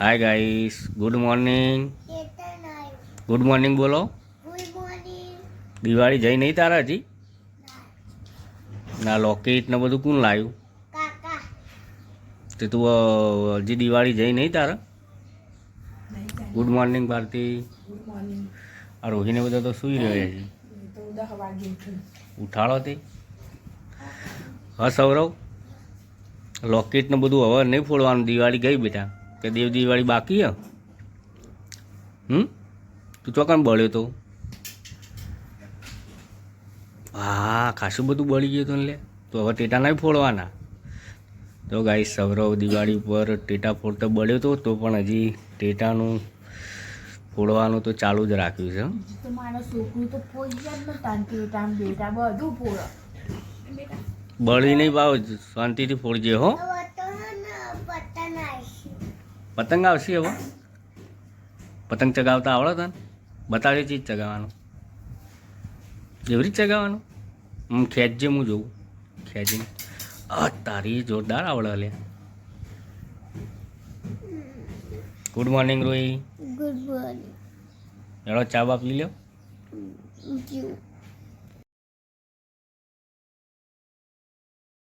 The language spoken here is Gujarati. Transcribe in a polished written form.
હાય guys, good morning. Good morning બોલો. દિવાળી જઈ નહીં તારા હજી? ના, લોકેટ ને બધું કોણ લાવ્યું? તે તું હજી દિવાળી જઈ નહીં તારા? Good morning Bharati. આ રોહીને બધા તો સૂઈ રહ્યા છે. ઉઠાડો તે. હા સૌરવ, લોકેટ ને બધું હવે નહીં ફોડવાનું. દિવાળી ગઈ બેટા. કે દેવ દિવાળી બાકી હે? તું ચોકન બળ્યો તો? હા, ખાસું બધું બળી ગયું હતું લે. તો હવે ટેટા નહીં ફોડવાના. તો ગાઈસ, સૌરવ દિવાળી પર ટેટા ફોડતો બળ્યો હતો, તો પણ હજી ટેટાનું ફોડવાનું તો ચાલુ જ રાખ્યું છે. બળી નહીં ભાવ, શાંતિથી ફોડજે હો. પતંગ આવશે હવે. પતંગ ચગાવતા આવડે તને? બતાવી ચીજ ચગાવવાનું. એવી રીતે ચગાવવાનું. ખેંચજે, હું જોઉં ખેંચીને. તારી જોરદાર આવડે લે. Good morning Rohi. Good morning. એનો ચા બાપ લઈ લો.